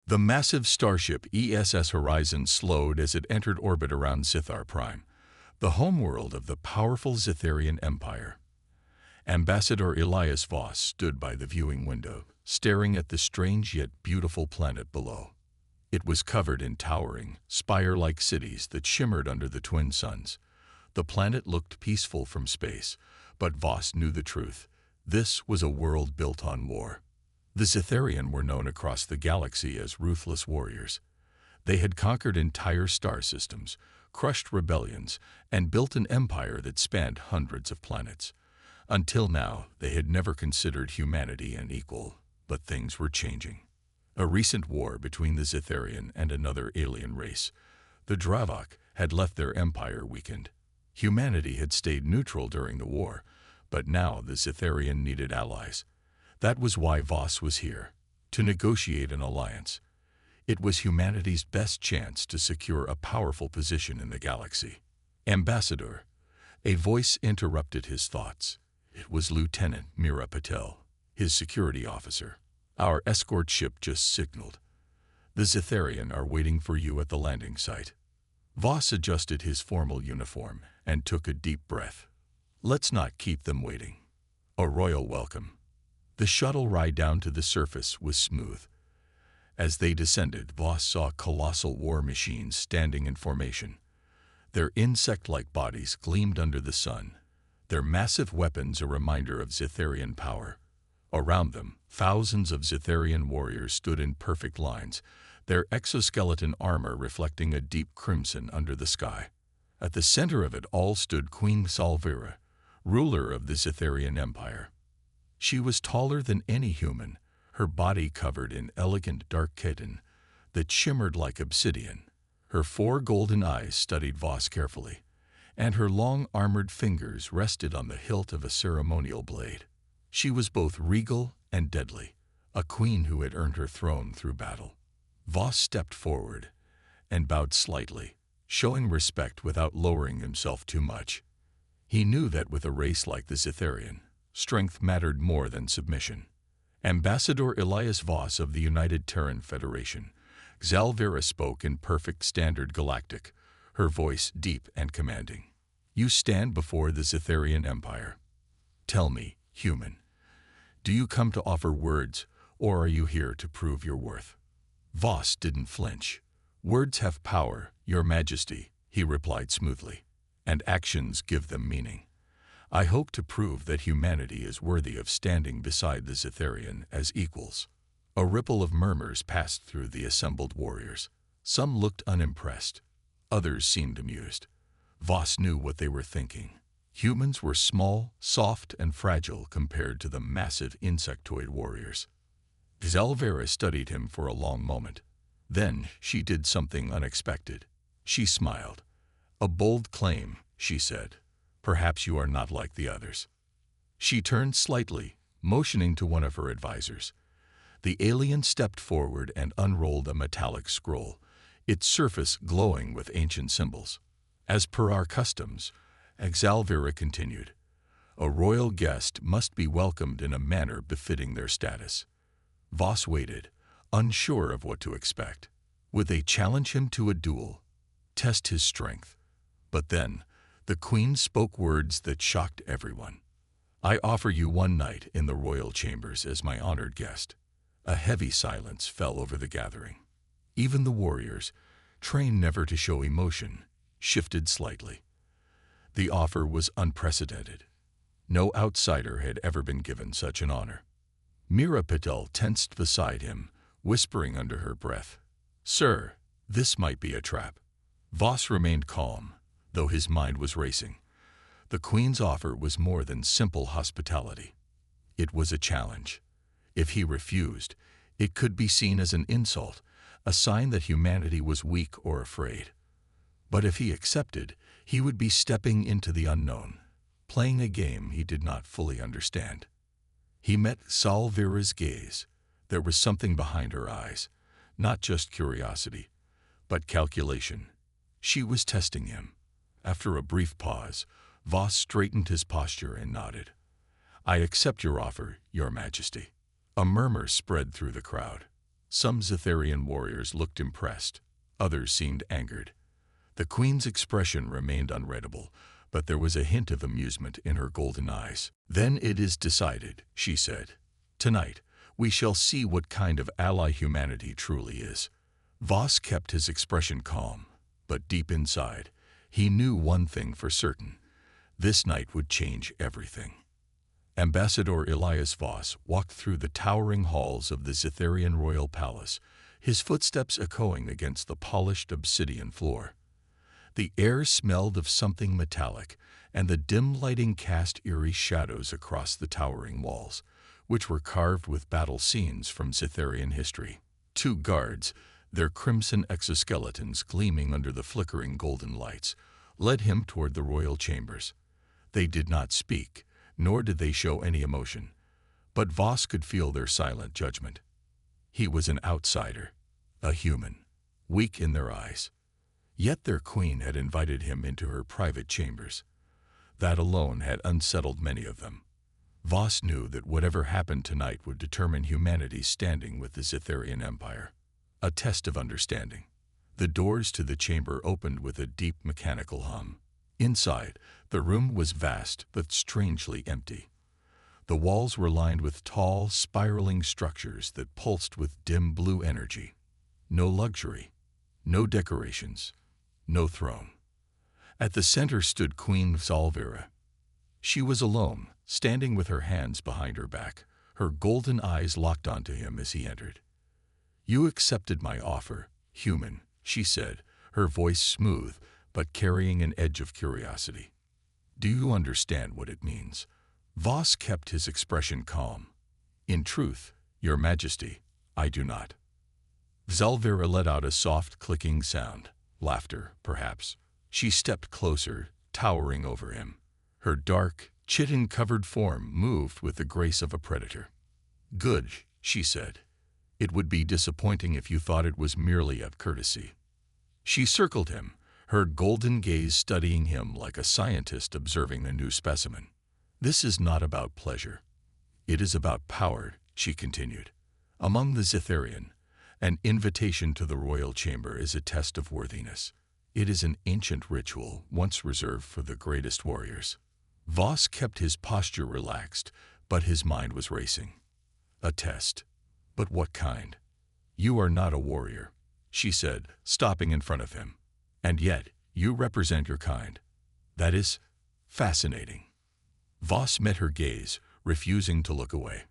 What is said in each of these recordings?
The massive starship ESS Horizon slowed as it entered orbit around Zithar Prime, the homeworld of the powerful Zitharian Empire. Ambassador Elias Voss stood by the viewing window, staring at the strange yet beautiful planet below. It was covered in towering, spire-like cities that shimmered under the twin suns. The planet looked peaceful from space, but Voss knew the truth. This was a world built on war. The Zitharian were known across the galaxy as ruthless warriors. They had conquered entire star systems, crushed rebellions, and built an empire that spanned hundreds of planets. Until now, they had never considered humanity an equal, but things were changing. A recent war between the Zitharian and another alien race, the Dravok, had left their empire weakened. Humanity had stayed neutral during the war, but now the Zitharian needed allies. That was why Voss was here, to negotiate an alliance. It was humanity's best chance to secure a powerful position in the galaxy. Ambassador, a voice interrupted his thoughts. It was Lieutenant Mira Patel, his security officer. Our escort ship just signaled. The Zitharian are waiting for you at the landing site. Voss adjusted his formal uniform and took a deep breath. Let's not keep them waiting. A royal welcome. The shuttle ride down to the surface was smooth. As they descended, Voss saw colossal war machines standing in formation. Their insect-like bodies gleamed under the sun, their massive weapons a reminder of Zitharian power. Around them, thousands of Zitharian warriors stood in perfect lines, their exoskeleton armor reflecting a deep crimson under the sky. At the center of it all stood Queen Salvira, ruler of the Zitharian Empire. She was taller than any human, her body covered in elegant dark chitin that shimmered like obsidian. Her 4 golden eyes studied Voss carefully, and her long armored fingers rested on the hilt of a ceremonial blade. She was both regal and deadly, a queen who had earned her throne through battle. Voss stepped forward and bowed slightly, showing respect without lowering himself too much. He knew that with a race like the Zitharian, strength mattered more than submission. Ambassador Elias Voss of the United Terran Federation, Xalvira spoke in perfect standard galactic, her voice deep and commanding. You stand before the Zitharian Empire. Tell me, human, do you come to offer words, or are you here to prove your worth? Voss didn't flinch. Words have power, your majesty, he replied smoothly, and actions give them meaning. I hope to prove that humanity is worthy of standing beside the Zitharian as equals. A ripple of murmurs passed through the assembled warriors. Some looked unimpressed. Others seemed amused. Voss knew what they were thinking. Humans were small, soft, and fragile compared to the massive insectoid warriors. Xalvira studied him for a long moment. Then she did something unexpected. She smiled. A bold claim, she said. Perhaps you are not like the others. She turned slightly, motioning to one of her advisors. The alien stepped forward and unrolled a metallic scroll, its surface glowing with ancient symbols. As per our customs, Xalvira continued, a royal guest must be welcomed in a manner befitting their status. Voss waited, unsure of what to expect. Would they challenge him to a duel, test his strength? But then, the queen spoke words that shocked everyone. I offer you one night in the royal chambers as my honored guest. A heavy silence fell over the gathering. Even the warriors, trained never to show emotion, shifted slightly. The offer was unprecedented. No outsider had ever been given such an honor. Mira Patel tensed beside him, whispering under her breath, Sir, this might be a trap. Voss remained calm, though his mind was racing. The queen's offer was more than simple hospitality. It was a challenge. If he refused, it could be seen as an insult, a sign that humanity was weak or afraid. But if he accepted, he would be stepping into the unknown, playing a game he did not fully understand. He met Salvira's gaze. There was something behind her eyes, not just curiosity, but calculation. She was testing him. After a brief pause, Voss straightened his posture and nodded. I accept your offer, your majesty. A murmur spread through the crowd. Some Zitharian warriors looked impressed, others seemed angered. The queen's expression remained unreadable, but there was a hint of amusement in her golden eyes. "Then it is decided," she said. "Tonight, we shall see what kind of ally humanity truly is." Voss kept his expression calm, but deep inside, he knew one thing for certain. This night would change everything. Ambassador Elias Voss walked through the towering halls of the Zitharian royal palace, his footsteps echoing against the polished obsidian floor. The air smelled of something metallic, and the dim lighting cast eerie shadows across the towering walls, which were carved with battle scenes from Zitharian history. Two guards, their crimson exoskeletons gleaming under the flickering golden lights, led him toward the royal chambers. They did not speak, nor did they show any emotion, but Voss could feel their silent judgment. He was an outsider, a human, weak in their eyes. Yet their queen had invited him into her private chambers. That alone had unsettled many of them. Voss knew that whatever happened tonight would determine humanity's standing with the Zitharian Empire. A test of understanding. The doors to the chamber opened with a deep mechanical hum. Inside, the room was vast but strangely empty. The walls were lined with tall, spiraling structures that pulsed with dim blue energy. No luxury, no decorations, no throne. At the center stood Queen Zalvira. She was alone, standing with her hands behind her back, her golden eyes locked onto him as he entered. "You accepted my offer, human," she said, her voice smooth but carrying an edge of curiosity. "Do you understand what it means?" Voss kept his expression calm. "In truth, Your Majesty, I do not." Zalvira let out a soft clicking sound, laughter, perhaps. She stepped closer, towering over him. Her dark, chitin-covered form moved with the grace of a predator. "Good," she said. "It would be disappointing if you thought it was merely a courtesy." She circled him, her golden gaze studying him like a scientist observing a new specimen. "This is not about pleasure. It is about power," she continued. "Among the Zitharian, an invitation to the royal chamber is a test of worthiness. It is an ancient ritual once reserved for the greatest warriors." Voss kept his posture relaxed, but his mind was racing. "A test? But what kind?" "You are not a warrior," she said, stopping in front of him. "And yet, you represent your kind. That is fascinating." Voss met her gaze, refusing to look away.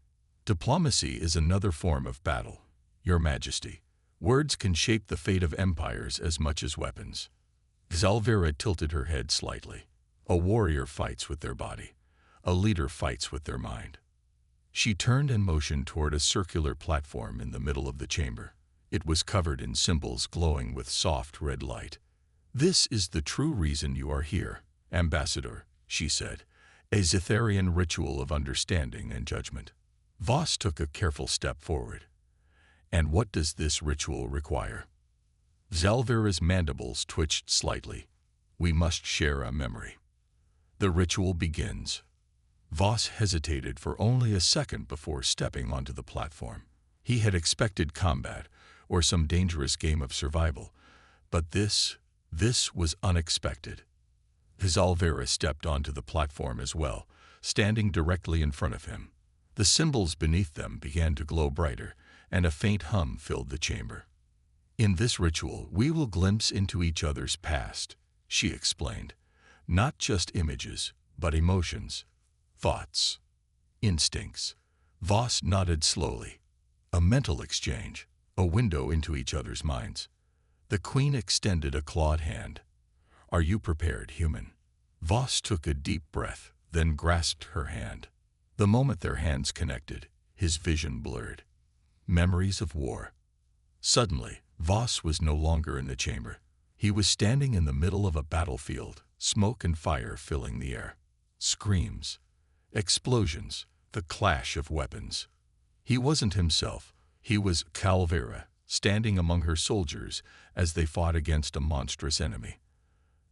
"Diplomacy is another form of battle, Your Majesty. Words can shape the fate of empires as much as weapons." Zalvira tilted her head slightly. "A warrior fights with their body. A leader fights with their mind." She turned and motioned toward a circular platform in the middle of the chamber. It was covered in symbols glowing with soft red light. "This is the true reason you are here, Ambassador," she said, "a Zitharian ritual of understanding and judgment." Voss took a careful step forward. "And what does this ritual require?" Zalvira's mandibles twitched slightly. "We must share a memory. The ritual begins." Voss hesitated for only a second before stepping onto the platform. He had expected combat, or some dangerous game of survival, but this was unexpected. Zalvira stepped onto the platform as well, standing directly in front of him. The symbols beneath them began to glow brighter, and a faint hum filled the chamber. "In this ritual, we will glimpse into each other's past," she explained. "Not just images, but emotions, thoughts, instincts." Voss nodded slowly. "A mental exchange, a window into each other's minds." The queen extended a clawed hand. "Are you prepared, human?" Voss took a deep breath, then grasped her hand. The moment their hands connected, his vision blurred. Memories of war. Suddenly, Voss was no longer in the chamber. He was standing in the middle of a battlefield, smoke and fire filling the air. Screams, explosions, the clash of weapons. He wasn't himself. He was Zalvira, standing among her soldiers as they fought against a monstrous enemy.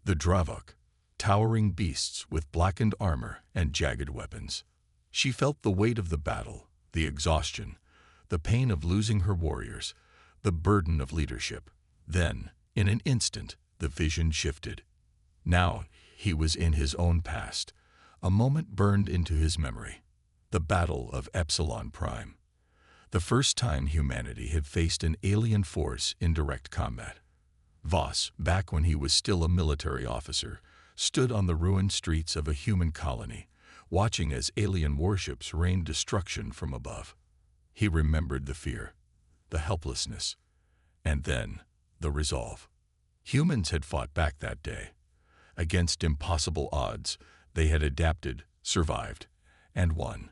The Dravok, towering beasts with blackened armor and jagged weapons. She felt the weight of the battle, the exhaustion, the pain of losing her warriors, the burden of leadership. Then, in an instant, the vision shifted. Now, he was in his own past. A moment burned into his memory. The Battle of Epsilon Prime. The first time humanity had faced an alien force in direct combat. Voss, back when he was still a military officer, stood on the ruined streets of a human colony, watching as alien warships rained destruction from above. He remembered the fear, the helplessness, and then the resolve. Humans had fought back that day. Against impossible odds, they had adapted, survived, and won.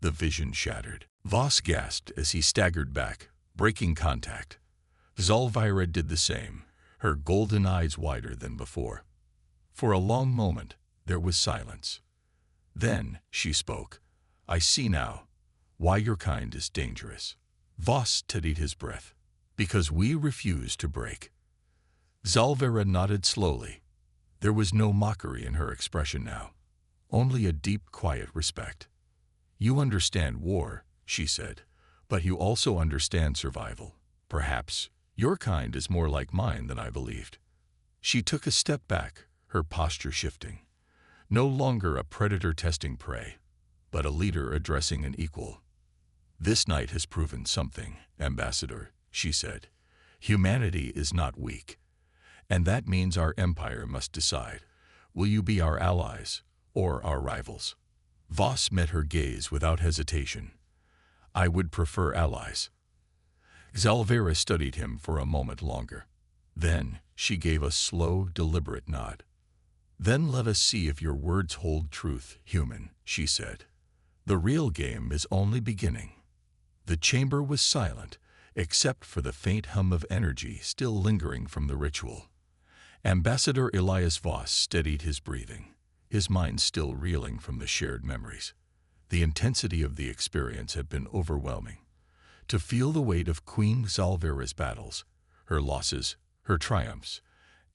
The vision shattered. Voss gasped as he staggered back, breaking contact. Zalvira did the same, her golden eyes wider than before. For a long moment, there was silence. Then she spoke. "I see now why your kind is dangerous." Voss steadied his breath. "Because we refuse to break." Zalvira nodded slowly. There was no mockery in her expression now, only a deep, quiet respect. "You understand war," she said, "but you also understand survival. Perhaps your kind is more like mine than I believed." She took a step back, her posture shifting. No longer a predator testing prey, but a leader addressing an equal. "This night has proven something, Ambassador," she said. "Humanity is not weak. And that means our empire must decide. Will you be our allies or our rivals?" Voss met her gaze without hesitation. "I would prefer allies." Zalvira studied him for a moment longer. Then she gave a slow, deliberate nod. "Then let us see if your words hold truth, human," she said. "The real game is only beginning." The chamber was silent, except for the faint hum of energy still lingering from the ritual. Ambassador Elias Voss steadied his breathing, his mind still reeling from the shared memories. The intensity of the experience had been overwhelming. To feel the weight of Queen Zalvira's battles, her losses, her triumphs,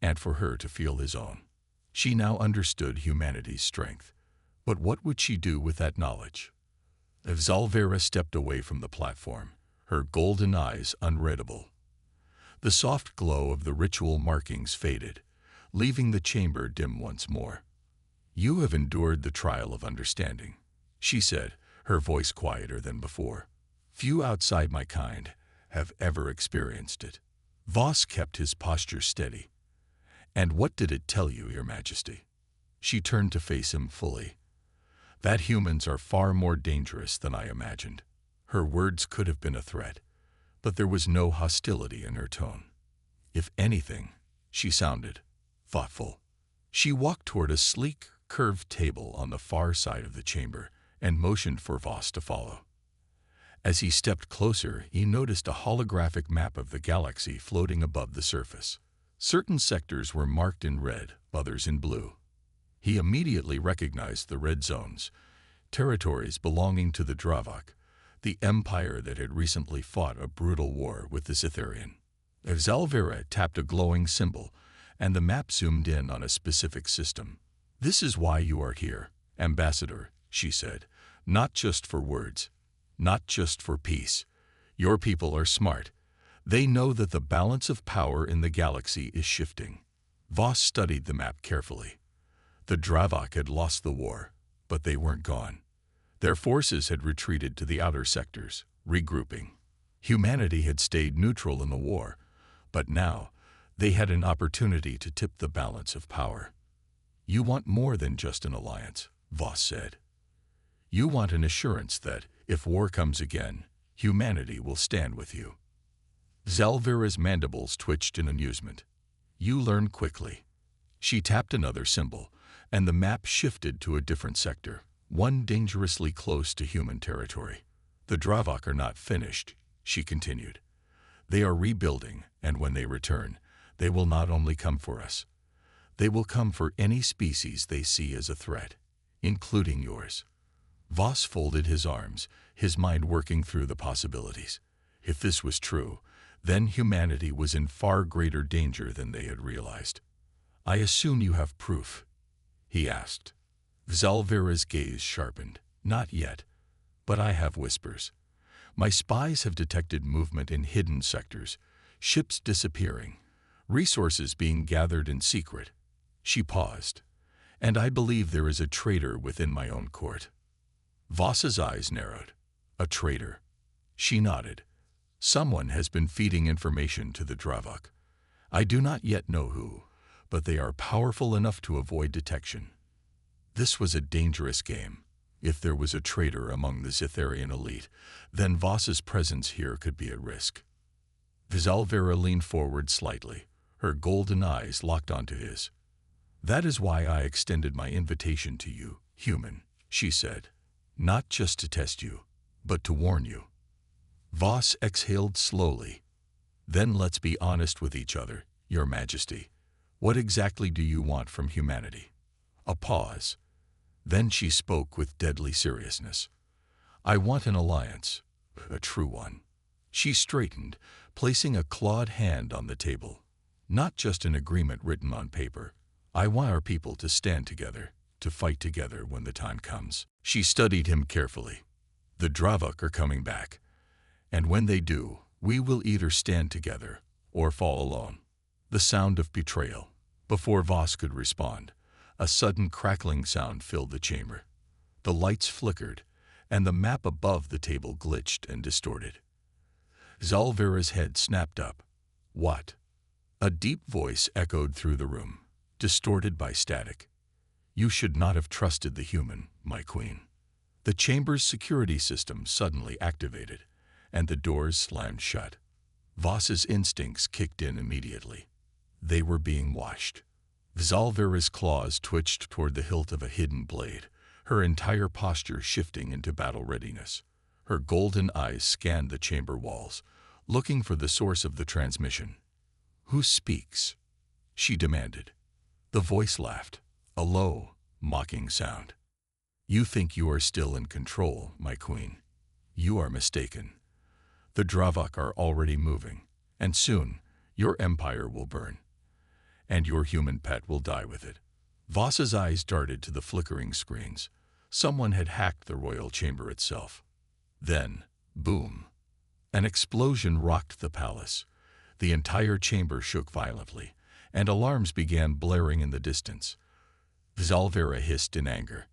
and for her to feel his own. She now understood humanity's strength. But what would she do with that knowledge? If Zalvira stepped away from the platform, her golden eyes unreadable. The soft glow of the ritual markings faded, leaving the chamber dim once more. "You have endured the trial of understanding," she said, her voice quieter than before. "Few outside my kind have ever experienced it." Voss kept his posture steady. "And what did it tell you, Your Majesty?" She turned to face him fully. "That humans are far more dangerous than I imagined." Her words could have been a threat, but there was no hostility in her tone. If anything, she sounded thoughtful. She walked toward a sleek, curved table on the far side of the chamber and motioned for Voss to follow. As he stepped closer, he noticed a holographic map of the galaxy floating above the surface. Certain sectors were marked in red, others in blue. He immediately recognized the red zones, territories belonging to the Dravak, the empire that had recently fought a brutal war with the Cytherian. Zalvira tapped a glowing symbol, and the map zoomed in on a specific system. "This is why you are here, Ambassador," she said. "Not just for words, not just for peace. Your people are smart. They know that the balance of power in the galaxy is shifting." Voss studied the map carefully. The Dravak had lost the war, but they weren't gone. Their forces had retreated to the outer sectors, regrouping. Humanity had stayed neutral in the war, but now they had an opportunity to tip the balance of power. "You want more than just an alliance," Voss said. "You want an assurance that, if war comes again, humanity will stand with you." Zalvira's mandibles twitched in amusement. "You learn quickly." She tapped another symbol, and the map shifted to a different sector, one dangerously close to human territory. "The Dravak are not finished," she continued. "They are rebuilding, and when they return, they will not only come for us. They will come for any species they see as a threat, including yours." Voss folded his arms, his mind working through the possibilities. If this was true, then humanity was in far greater danger than they had realized. "I assume you have proof?" he asked. Zalvira's gaze sharpened. "Not yet, but I have whispers. My spies have detected movement in hidden sectors, ships disappearing, resources being gathered in secret. She paused. And I believe there is a traitor within my own court. Voss's eyes narrowed. A traitor. She nodded. Someone has been feeding information to the Dravok. I do not yet know who, but they are powerful enough to avoid detection. This was a dangerous game. If there was a traitor among the Zitharian elite, then Voss's presence here could be at risk. Zalvera leaned forward slightly, her golden eyes locked onto his. That is why I extended my invitation to you, human, she said. Not just to test you, but to warn you. Voss exhaled slowly. Then let's be honest with each other, Your Majesty. What exactly do you want from humanity? A pause. Then she spoke with deadly seriousness. I want an alliance, a true one. She straightened, placing a clawed hand on the table. Not just an agreement written on paper. I want our people to stand together, to fight together when the time comes. She studied him carefully. The Dravok are coming back. And when they do, we will either stand together or fall alone. The sound of betrayal. Before Voss could respond, a sudden crackling sound filled the chamber. The lights flickered, and the map above the table glitched and distorted. Zalvera's head snapped up. What? A deep voice echoed through the room, distorted by static. You should not have trusted the human, my queen. The chamber's security system suddenly activated, and the doors slammed shut. Voss's instincts kicked in immediately. They were being watched. Zalvera's claws twitched toward the hilt of a hidden blade, her entire posture shifting into battle readiness. Her golden eyes scanned the chamber walls, looking for the source of the transmission. Who speaks? She demanded. The voice laughed, a low, mocking sound. You think you are still in control, my queen. You are mistaken. The Dravok are already moving, and soon your empire will burn. And your human pet will die with it. Voss's eyes darted to the flickering screens. Someone had hacked the royal chamber itself. Then, boom. An explosion rocked the palace. The entire chamber shook violently, and alarms began blaring in the distance. Zalvera hissed in anger.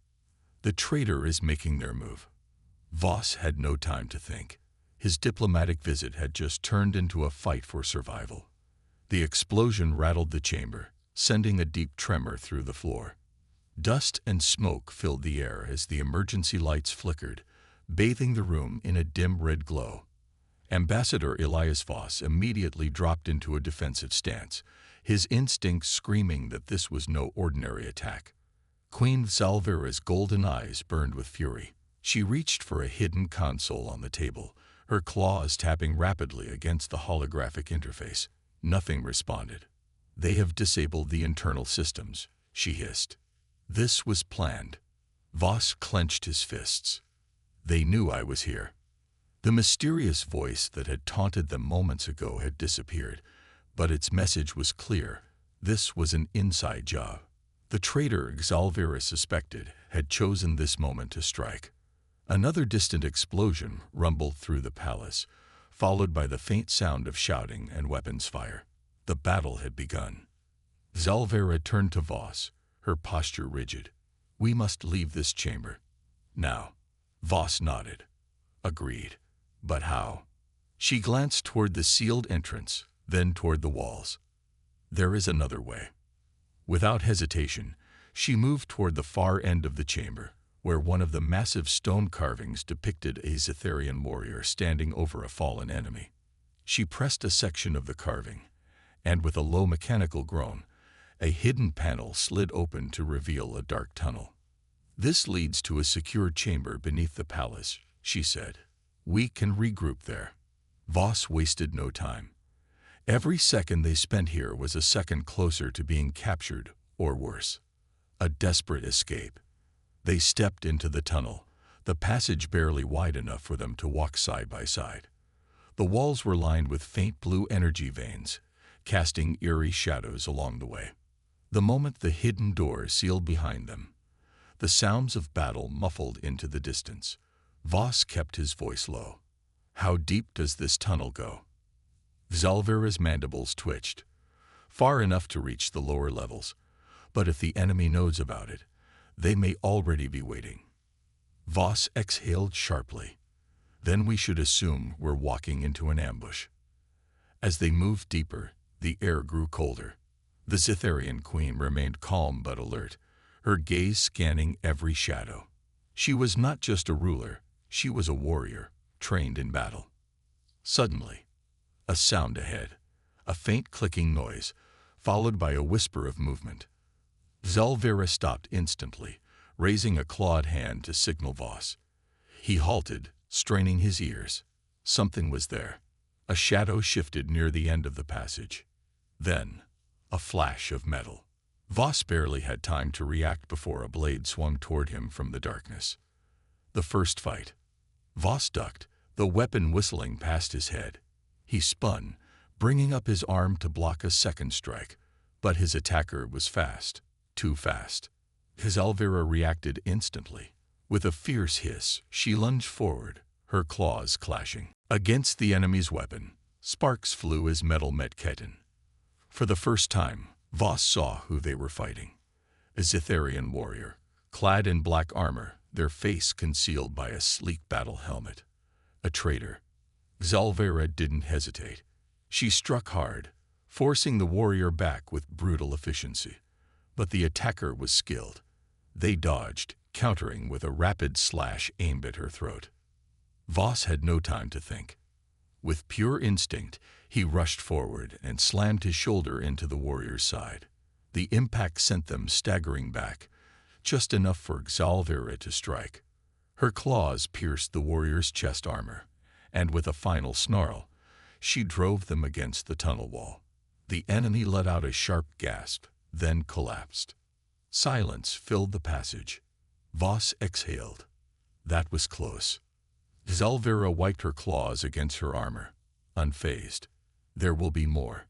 The traitor is making their move. Voss had no time to think. His diplomatic visit had just turned into a fight for survival. The explosion rattled the chamber, sending a deep tremor through the floor. Dust and smoke filled the air as the emergency lights flickered, bathing the room in a dim red glow. Ambassador Elias Voss immediately dropped into a defensive stance, his instincts screaming that this was no ordinary attack. Queen Zalvera's golden eyes burned with fury. She reached for a hidden console on the table, her claws tapping rapidly against the holographic interface. Nothing responded. They have disabled the internal systems, she hissed. This was planned. Voss clenched his fists. They knew I was here. The mysterious voice that had taunted them moments ago had disappeared, but its message was clear. This was an inside job. The traitor Zalvera suspected had chosen this moment to strike. Another distant explosion rumbled through the palace, followed by the faint sound of shouting and weapons fire. The battle had begun. Zalvera turned to Voss, her posture rigid. We must leave this chamber. Now. Voss nodded. Agreed. But how? She glanced toward the sealed entrance, then toward the walls. There is another way. Without hesitation, she moved toward the far end of the chamber, where one of the massive stone carvings depicted a Zitharian warrior standing over a fallen enemy. She pressed a section of the carving, and with a low mechanical groan, a hidden panel slid open to reveal a dark tunnel. This leads to a secure chamber beneath the palace, she said. We can regroup there. Voss wasted no time. Every second they spent here was a second closer to being captured, or worse. A desperate escape. They stepped into the tunnel, the passage barely wide enough for them to walk side by side. The walls were lined with faint blue energy veins, casting eerie shadows along the way. The moment the hidden door sealed behind them, the sounds of battle muffled into the distance. Voss kept his voice low. How deep does this tunnel go? Zalvira's mandibles twitched. Far enough to reach the lower levels, but if the enemy knows about it, they may already be waiting. Voss exhaled sharply. Then we should assume we're walking into an ambush. As they moved deeper, the air grew colder. The Zitharian queen remained calm but alert, her gaze scanning every shadow. She was not just a ruler, she was a warrior, trained in battle. Suddenly, a sound ahead, a faint clicking noise, followed by a whisper of movement. Zalvira stopped instantly, raising a clawed hand to signal Voss. He halted, straining his ears. Something was there. A shadow shifted near the end of the passage. Then, a flash of metal. Voss barely had time to react before a blade swung toward him from the darkness. The first fight. Voss ducked, the weapon whistling past his head. He spun, bringing up his arm to block a second strike, but his attacker was fast, too fast. Zalvira reacted instantly. With a fierce hiss, she lunged forward, her claws clashing. Against the enemy's weapon, sparks flew as metal met chitin. For the first time, Voss saw who they were fighting. A Zitharian warrior, clad in black armor, their face concealed by a sleek battle helmet. A traitor. Zalvira didn't hesitate. She struck hard, forcing the warrior back with brutal efficiency. But the attacker was skilled. They dodged, countering with a rapid slash aimed at her throat. Voss had no time to think. With pure instinct, he rushed forward and slammed his shoulder into the warrior's side. The impact sent them staggering back, just enough for Zalvira to strike. Her claws pierced the warrior's chest armor, and with a final snarl, she drove them against the tunnel wall. The enemy let out a sharp gasp, then collapsed. Silence filled the passage. Voss exhaled. That was close. Zalvira wiped her claws against her armor, unfazed. There will be more.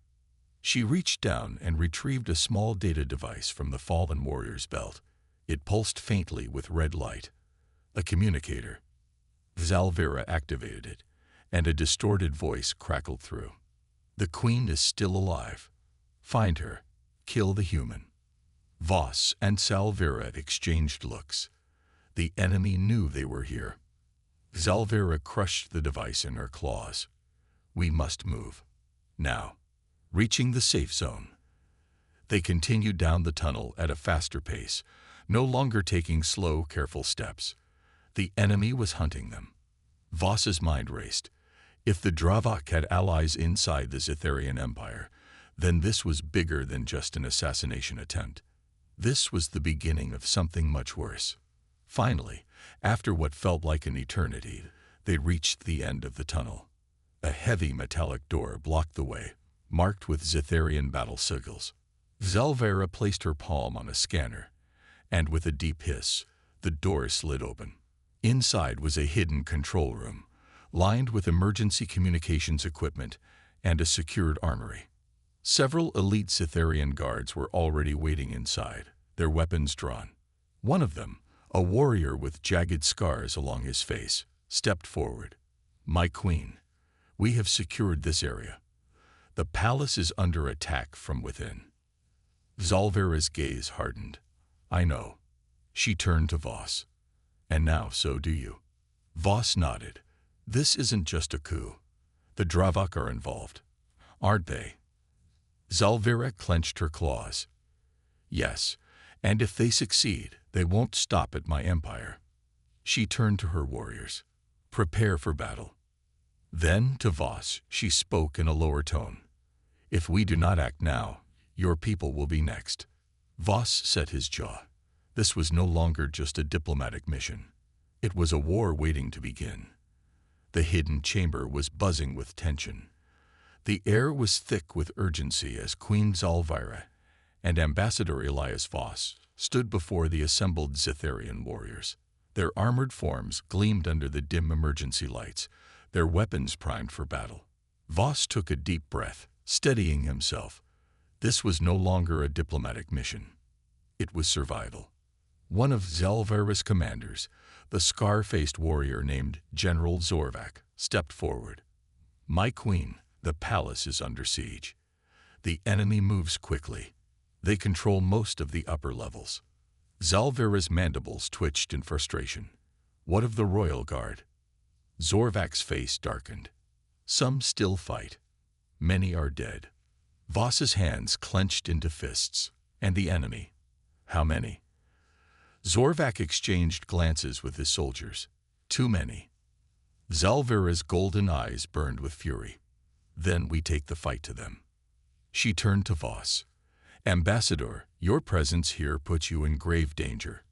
She reached down and retrieved a small data device from the fallen warrior's belt. It pulsed faintly with red light. A communicator. Zalvira activated it, and a distorted voice crackled through. The queen is still alive. Find her. Kill the human. Voss and Zalvira exchanged looks. The enemy knew they were here. Zalvira crushed the device in her claws. We must move. Now. Reaching the safe zone. They continued down the tunnel at a faster pace, no longer taking slow, careful steps. The enemy was hunting them. Voss's mind raced. If the Dravak had allies inside the Zitharian Empire, then this was bigger than just an assassination attempt. This was the beginning of something much worse. Finally, after what felt like an eternity, they reached the end of the tunnel. A heavy metallic door blocked the way, marked with Zitharian battle sigils. Zalvira placed her palm on a scanner, and with a deep hiss, the door slid open. Inside was a hidden control room, lined with emergency communications equipment and a secured armory. Several elite Zitharian guards were already waiting inside, their weapons drawn. One of them, a warrior with jagged scars along his face, stepped forward. My queen, we have secured this area. The palace is under attack from within. Zalvira's gaze hardened. I know. She turned to Voss. And now so do you. Voss nodded. This isn't just a coup. The Dravak are involved. Aren't they? Zalvira clenched her claws. Yes, and if they succeed, they won't stop at my empire. She turned to her warriors. Prepare for battle. Then, to Voss, she spoke in a lower tone. If we do not act now, your people will be next. Voss set his jaw. This was no longer just a diplomatic mission. It was a war waiting to begin. The hidden chamber was buzzing with tension. The air was thick with urgency as Queen Zalvira and Ambassador Elias Voss stood before the assembled Zitharian warriors. Their armored forms gleamed under the dim emergency lights, their weapons primed for battle. Voss took a deep breath, steadying himself. This was no longer a diplomatic mission. It was survival. One of Zalvira's commanders, The scar-faced warrior named General Zorvac stepped forward. "My queen, the palace is under siege. The enemy moves quickly. They control most of the upper levels." Zalvira's mandibles twitched in frustration. "What of the royal guard?" Zorvac's face darkened. "Some still fight. Many are dead." Voss's hands clenched into fists. "And the enemy? How many?" Zorvac exchanged glances with his soldiers. "Too many." Zalvira's golden eyes burned with fury. "Then we take the fight to them." She turned to Voss. "Ambassador, your presence here puts you in grave danger.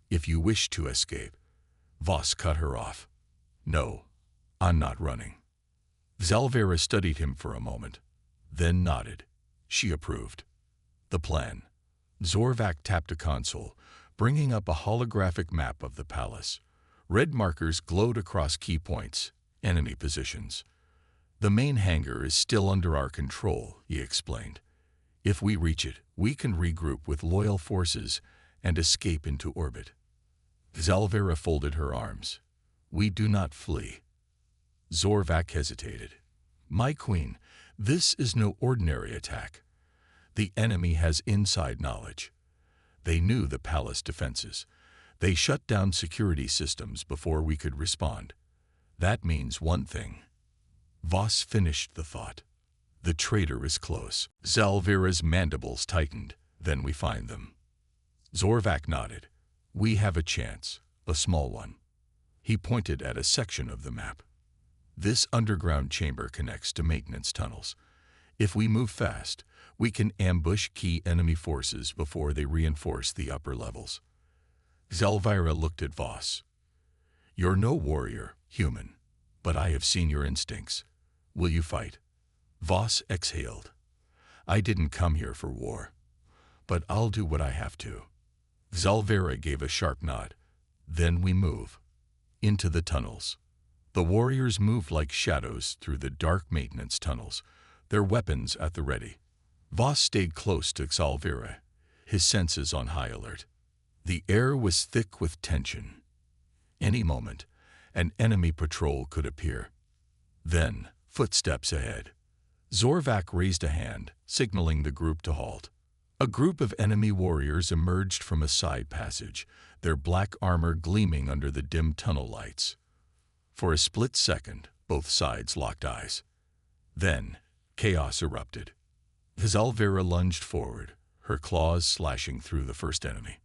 If you wish to escape." Voss cut her off. "No, I'm not running." Zalvira studied him for a moment, then nodded. She approved. "The plan." Zorvac tapped a console, bringing up a holographic map of the palace. Red markers glowed across key points, enemy positions. "The main hangar is still under our control," he explained. "If we reach it, we can regroup with loyal forces and escape into orbit." Zalvira folded her arms. "We do not flee." Zorvac hesitated. "My queen, this is no ordinary attack. The enemy has inside knowledge. They knew the palace defenses. They shut down security systems before we could respond. That means one thing." Voss finished the thought. "The traitor is close." Zalvira's mandibles tightened. "Then we find them." Zorvac nodded. "We have a chance, a small one." He pointed at a section of the map. "This underground chamber connects to maintenance tunnels. If we move fast, we can ambush key enemy forces before they reinforce the upper levels." Zalvira looked at Voss. "You're no warrior, human, but I have seen your instincts. Will you fight?" Voss exhaled. "I didn't come here for war, but I'll do what I have to." Zalvira gave a sharp nod. "Then we move." Into the tunnels. The warriors moved like shadows through the dark maintenance tunnels, their weapons at the ready. Voss stayed close to Zalvira, his senses on high alert. The air was thick with tension. Any moment, an enemy patrol could appear. Then, footsteps ahead. Zorvac raised a hand, signaling the group to halt. A group of enemy warriors emerged from a side passage, their black armor gleaming under the dim tunnel lights. For a split second, both sides locked eyes. Then, chaos erupted. Zalvira lunged forward, her claws slashing through the first enemy.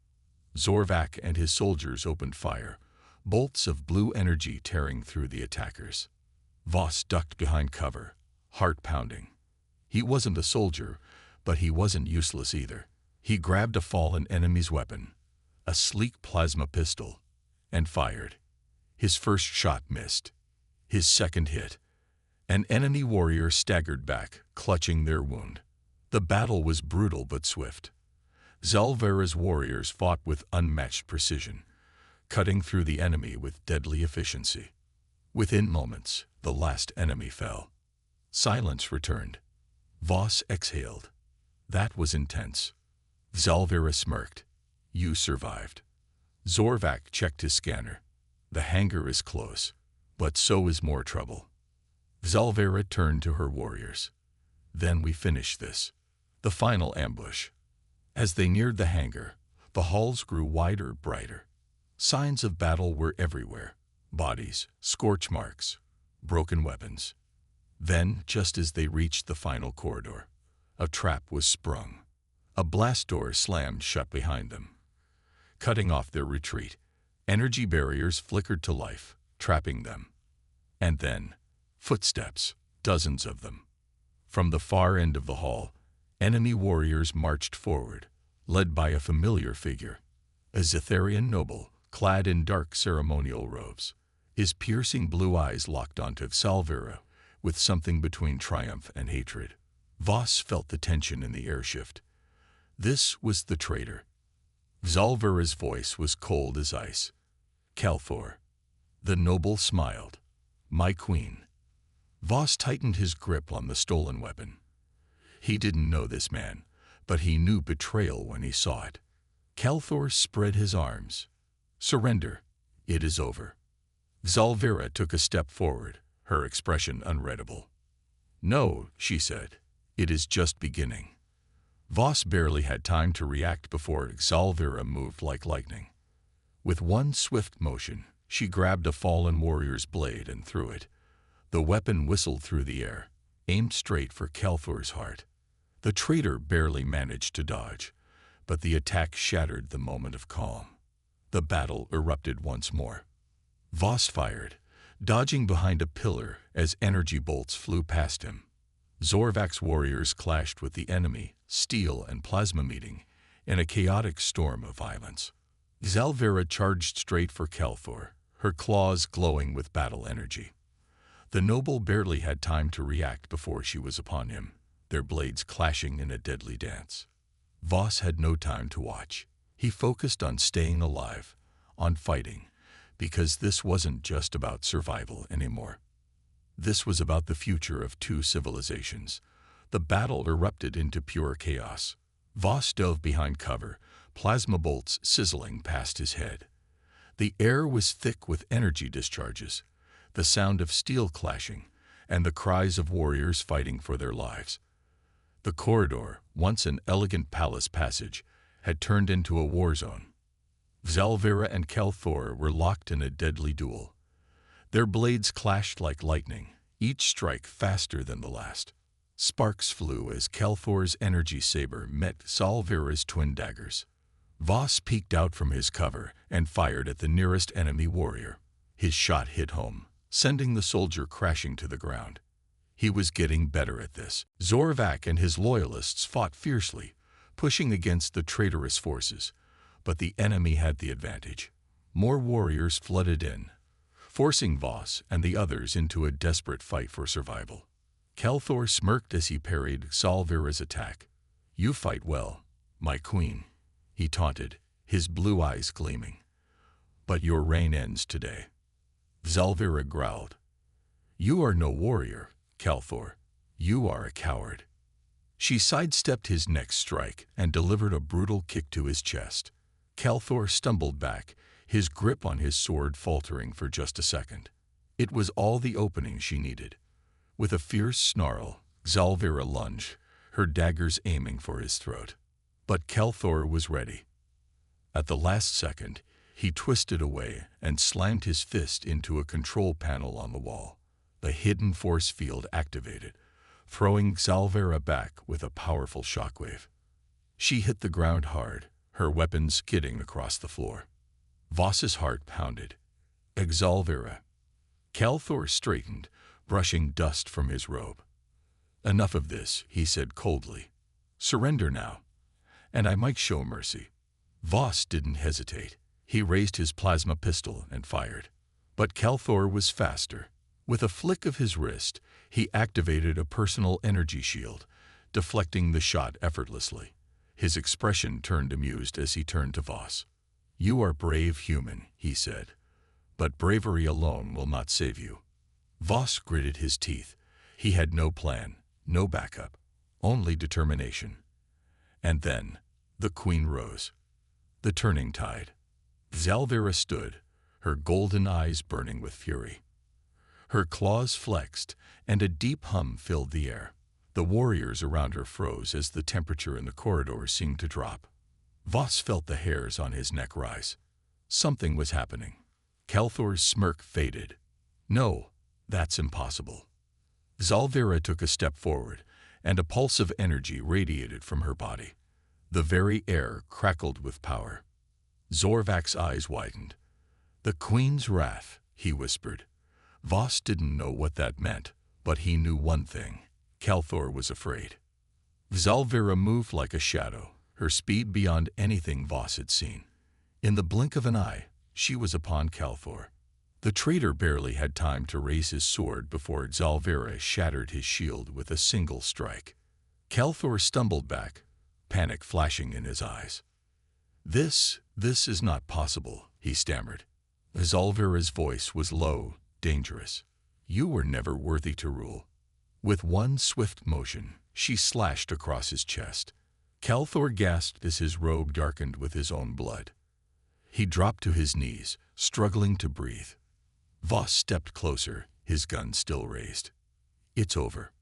Zorvac and his soldiers opened fire, bolts of blue energy tearing through the attackers. Voss ducked behind cover, heart pounding. He wasn't a soldier, but he wasn't useless either. He grabbed a fallen enemy's weapon, a sleek plasma pistol, and fired. His first shot missed. His second hit. An enemy warrior staggered back, clutching their wound. The battle was brutal but swift. Zalvira's warriors fought with unmatched precision, cutting through the enemy with deadly efficiency. Within moments, the last enemy fell. Silence returned. Voss exhaled. That was intense. Zalvira smirked. "You survived." Zorvac checked his scanner. "The hangar is close, but so is more trouble." Zalvira turned to her warriors. "Then we finish this." The final ambush. As they neared the hangar, the halls grew wider, brighter. Signs of battle were everywhere. Bodies, scorch marks, broken weapons. Then, just as they reached the final corridor, a trap was sprung. A blast door slammed shut behind them, cutting off their retreat. Energy barriers flickered to life, trapping them. And then, footsteps, dozens of them. From the far end of the hall, enemy warriors marched forward, led by a familiar figure, a Zitharian noble, clad in dark ceremonial robes. His piercing blue eyes locked onto Zalvira with something between triumph and hatred. Voss felt the tension in the airshift. This was the traitor. Zalvira's voice was cold as ice. "Calthor." The noble smiled. "My queen." Voss tightened his grip on the stolen weapon. He didn't know this man, but he knew betrayal when he saw it. Calthor spread his arms. "Surrender. It is over. Zalvira took a step forward, her expression unreadable. No, she said. It is just beginning. Voss barely had time to react before Zalvira moved like lightning. With one swift motion, she grabbed a fallen warrior's blade and threw it. The weapon whistled through the air, aimed straight for Kelthor's heart. The traitor barely managed to dodge, but the attack shattered the moment of calm. The battle erupted once more. Voss fired, dodging behind a pillar as energy bolts flew past him. Zorvak's warriors clashed with the enemy, steel and plasma meeting, in a chaotic storm of violence. Zalvira charged straight for Kelthor, her claws glowing with battle energy. The noble barely had time to react before she was upon him, their blades clashing in a deadly dance. Voss had no time to watch. He focused on staying alive, on fighting, because this wasn't just about survival anymore. This was about the future of two civilizations. The battle erupted into pure chaos. Voss dove behind cover, plasma bolts sizzling past his head. The air was thick with energy discharges, the sound of steel clashing, and the cries of warriors fighting for their lives. The corridor, once an elegant palace passage, had turned into a war zone. Zalvira and Kelthor were locked in a deadly duel. Their blades clashed like lightning, each strike faster than the last. Sparks flew as Kelthor's energy saber met Zalvira's twin daggers. Voss peeked out from his cover and fired at the nearest enemy warrior. His shot hit home, sending the soldier crashing to the ground. He was getting better at this. Zorvak and his loyalists fought fiercely, pushing against the traitorous forces, but the enemy had the advantage. More warriors flooded in, forcing Voss and the others into a desperate fight for survival. Kelthor smirked as he parried Zalvira's attack. "You fight well, my queen," he taunted, his blue eyes gleaming. "But your reign ends today." Zalvira growled. "You are no warrior, Kelthor. You are a coward." She sidestepped his next strike and delivered a brutal kick to his chest. Kelthor stumbled back, his grip on his sword faltering for just a second. It was all the opening she needed. With a fierce snarl, Zalvira lunged, her daggers aiming for his throat. But Kelthor was ready. At the last second, he twisted away and slammed his fist into a control panel on the wall. The hidden force field activated, throwing Zalvira back with a powerful shockwave. She hit the ground hard, her weapon skidding across the floor. Voss's heart pounded. Zalvira. Kelthor straightened, brushing dust from his robe. "Enough of this," he said coldly. "Surrender now, and I might show mercy." Voss didn't hesitate. He raised his plasma pistol and fired. But Kelthor was faster. With a flick of his wrist, he activated a personal energy shield, deflecting the shot effortlessly. His expression turned amused as he turned to Voss. "You are brave human," he said, "but bravery alone will not save you." Voss gritted his teeth. He had no plan, no backup, only determination. And then, the queen rose. The turning tide. Zalvira stood, her golden eyes burning with fury. Her claws flexed, and a deep hum filled the air. The warriors around her froze as the temperature in the corridor seemed to drop. Voss felt the hairs on his neck rise. Something was happening. Kelthor's smirk faded. "No, that's impossible." Zalvira took a step forward, and a pulse of energy radiated from her body. The very air crackled with power. Zorvak's eyes widened. "The Queen's wrath," he whispered. Voss didn't know what that meant, but he knew one thing. Kelthor was afraid. Zalvira moved like a shadow, her speed beyond anything Voss had seen. In the blink of an eye, she was upon Kelthor. The traitor barely had time to raise his sword before Zalvira shattered his shield with a single strike. Kelthor stumbled back, panic flashing in his eyes. This is not possible," he stammered. Zalvira's voice was low, dangerous. "You were never worthy to rule." With one swift motion, she slashed across his chest. Kelthor gasped as his robe darkened with his own blood. He dropped to his knees, struggling to breathe. Voss stepped closer, his gun still raised. "It's over."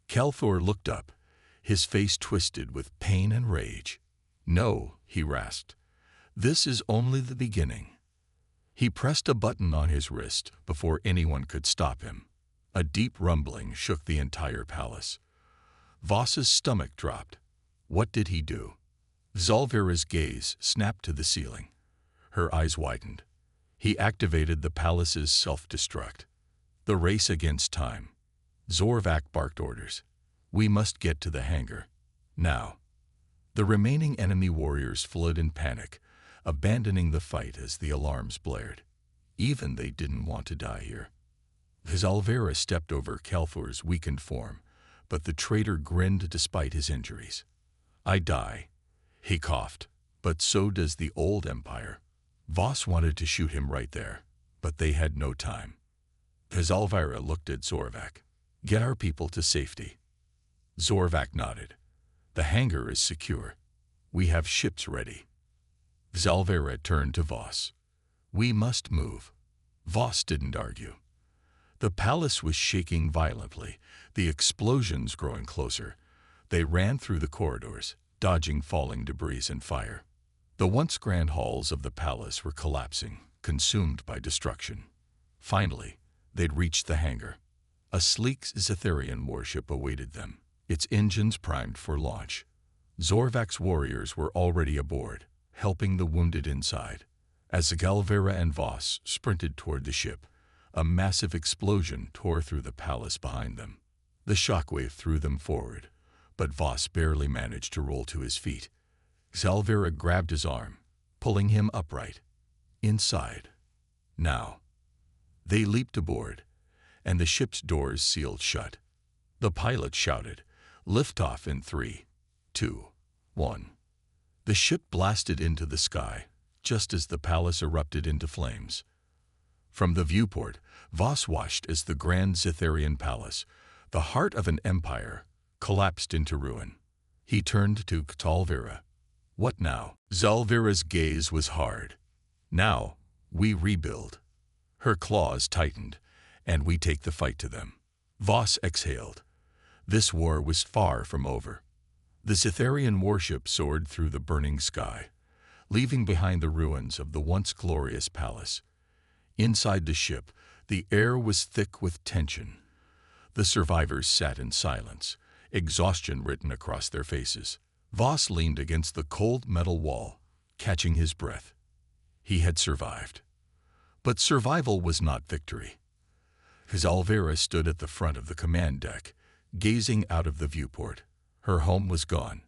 Calthor looked up, his face twisted with pain and rage. "No," he rasped. "This is only the beginning." He pressed a button on his wrist before anyone could stop him. A deep rumbling shook the entire palace. Voss's stomach dropped. What did he do? Zalvira's gaze snapped to the ceiling. Her eyes widened. He activated the palace's self-destruct. The race against time. Zorvak barked orders. "We must get to the hangar. Now." The remaining enemy warriors fled in panic, abandoning the fight as the alarms blared. Even they didn't want to die here. Zalvira stepped over Calthor's weakened form, but the traitor grinned despite his injuries. "I die." He coughed. "But so does the old empire." Voss wanted to shoot him right there, but they had no time. Zalvira looked at Zorvak. "Get our people to safety." Zorvak nodded. "The hangar is secure. We have ships ready." Zalvira turned to Voss. "We must move." Voss didn't argue. The palace was shaking violently, the explosions growing closer. They ran through the corridors, dodging falling debris and fire. The once grand halls of the palace were collapsing, consumed by destruction. Finally, they'd reached the hangar. A sleek Zitharian warship awaited them, its engines primed for launch. Zorvak's warriors were already aboard, helping the wounded inside. As Galvera and Voss sprinted toward the ship, a massive explosion tore through the palace behind them. The shockwave threw them forward, but Voss barely managed to roll to his feet. Galvera grabbed his arm, pulling him upright. "Inside. Now." They leaped aboard, and the ship's doors sealed shut. The pilot shouted, "Liftoff in 3, 2, 1." The ship blasted into the sky, just as the palace erupted into flames. From the viewport, Voss watched as the grand Zitharian palace, the heart of an empire, collapsed into ruin. He turned to Zalvira. "What now?" Zalvira's gaze was hard. "Now, we rebuild." Her claws tightened, "and we take the fight to them." Voss exhaled. This war was far from over. The Zitharian warship soared through the burning sky, leaving behind the ruins of the once glorious palace. Inside the ship, the air was thick with tension. The survivors sat in silence, exhaustion written across their faces. Voss leaned against the cold metal wall, catching his breath. He had survived. But survival was not victory. Zalvira stood at the front of the command deck, gazing out of the viewport. Her home was gone.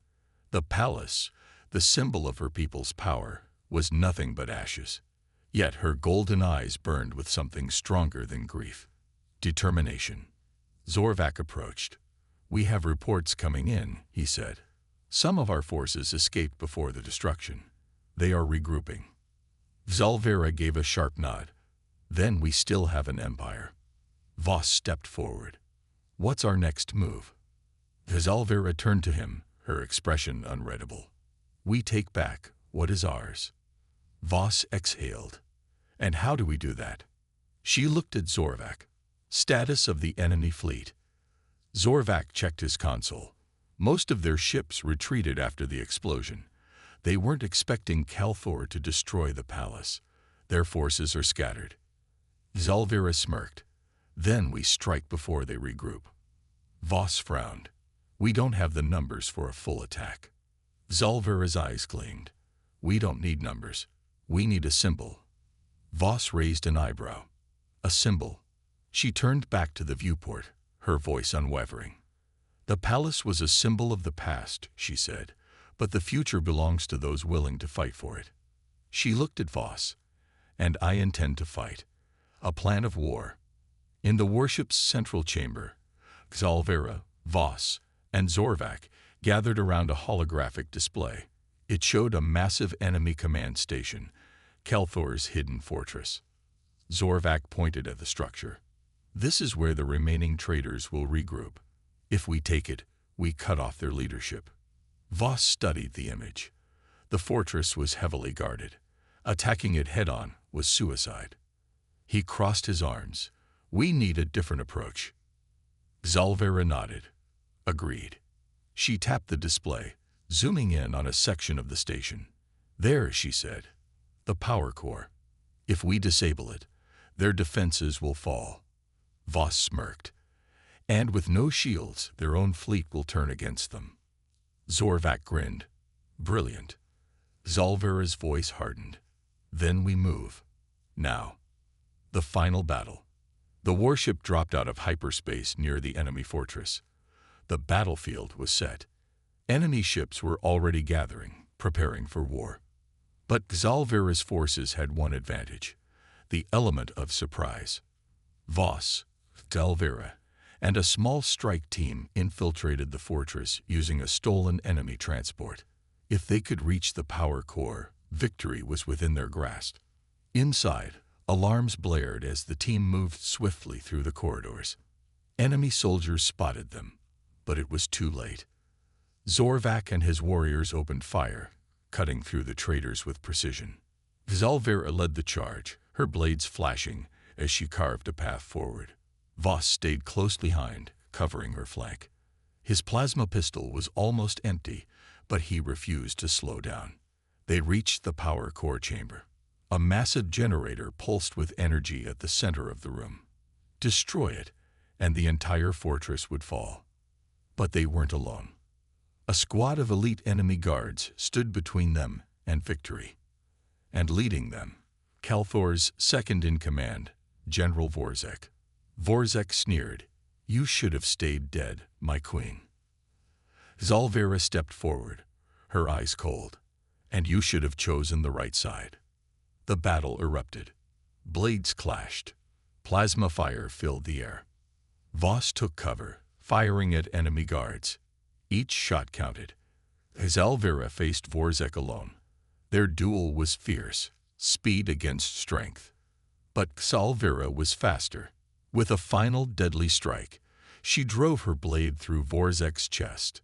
The palace, the symbol of her people's power, was nothing but ashes. Yet her golden eyes burned with something stronger than grief. Determination. Zorvak approached. "We have reports coming in," he said. "Some of our forces escaped before the destruction. They are regrouping." Zalvira gave a sharp nod. "Then we still have an empire." Voss stepped forward. "What's our next move?" Zalvira turned to him, her expression unreadable. "We take back what is ours." Voss exhaled. "And how do we do that?" She looked at Zorvak. Status of the enemy fleet. Zorvak checked his console. Most of their ships retreated after the explosion. They weren't expecting Calthor to destroy the palace. Their forces are scattered. Zalvira smirked. "Then we strike before they regroup." Voss frowned. "We don't have the numbers for a full attack." Zalvira's eyes gleamed. "We don't need numbers. We need a symbol." Voss raised an eyebrow. "A symbol?" She turned back to the viewport, her voice unwavering. "The palace was a symbol of the past," she said, "but the future belongs to those willing to fight for it." She looked at Voss. "And I intend to fight. A plan of war." In the warship's central chamber, Zalvira, Voss, and Zorvak gathered around a holographic display. It showed a massive enemy command station, Calthor's hidden fortress. Zorvak pointed at the structure. "This is where the remaining traitors will regroup. If we take it, we cut off their leadership." Voss studied the image. The fortress was heavily guarded. Attacking it head-on was suicide. He crossed his arms. We need a different approach. Zalvera nodded. Agreed. She tapped the display, zooming in on a section of the station. There, she said. The power core. If we disable it, their defenses will fall. Voss smirked. And with no shields, their own fleet will turn against them. Zorvac grinned. Brilliant. Zalvera's voice hardened. Then we move. Now. The final battle. The warship dropped out of hyperspace near the enemy fortress. The battlefield was set. Enemy ships were already gathering, preparing for war. But Zalvera's forces had one advantage, the element of surprise. Voss, Zalvera, and a small strike team infiltrated the fortress using a stolen enemy transport. If they could reach the power core, victory was within their grasp. Inside, alarms blared as the team moved swiftly through the corridors. Enemy soldiers spotted them, but it was too late. Zorvac and his warriors opened fire, cutting through the traitors with precision. Zalvera led the charge, her blades flashing as she carved a path forward. Voss stayed close behind, covering her flank. His plasma pistol was almost empty, but he refused to slow down. They reached the power core chamber. A massive generator pulsed with energy at the center of the room. Destroy it, and the entire fortress would fall. But they weren't alone. A squad of elite enemy guards stood between them and victory. And leading them, Kalthor's second-in-command, General Vorzek. Vorzek sneered, "You should have stayed dead, my queen." Zalvera stepped forward, her eyes cold, "And you should have chosen the right side." The battle erupted. Blades clashed. Plasma fire filled the air. Voss took cover, firing at enemy guards. Each shot counted. Zalvera faced Vorzek alone. Their duel was fierce, speed against strength. But Zalvera was faster. With a final deadly strike, she drove her blade through Vorzek's chest.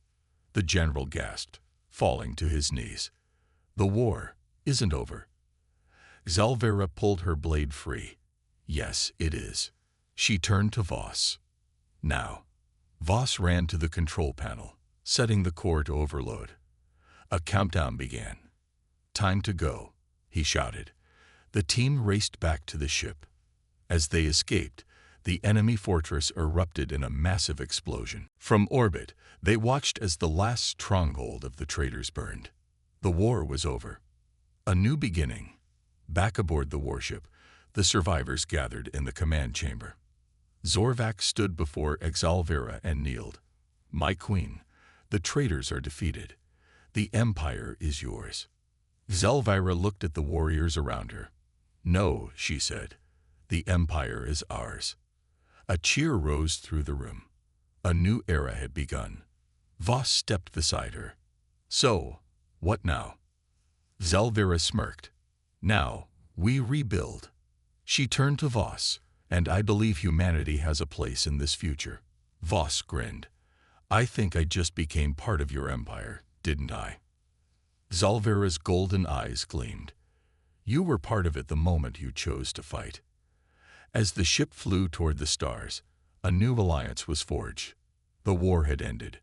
The general gasped, falling to his knees. The war isn't over. Zalvera pulled her blade free. Yes, it is. She turned to Voss. Now. Voss ran to the control panel, setting the core to overload. A countdown began. "Time to go," he shouted. The team raced back to the ship. As they escaped, the enemy fortress erupted in a massive explosion. From orbit, they watched as the last stronghold of the traitors burned. The war was over. A new beginning. Back aboard the warship, the survivors gathered in the command chamber. Zorvac stood before Zalvera and kneeled. "My queen, the traitors are defeated. The empire is yours." Zalvera looked at the warriors around her. "No," she said, "the empire is ours." A cheer rose through the room. A new era had begun. Voss stepped beside her. "So, what now?" Zalvera smirked. "Now, we rebuild." She turned to Voss, "And I believe humanity has a place in this future." Voss grinned. "I think I just became part of your empire, didn't I?" Zalvera's golden eyes gleamed. "You were part of it the moment you chose to fight." As the ship flew toward the stars, a new alliance was forged. The war had ended.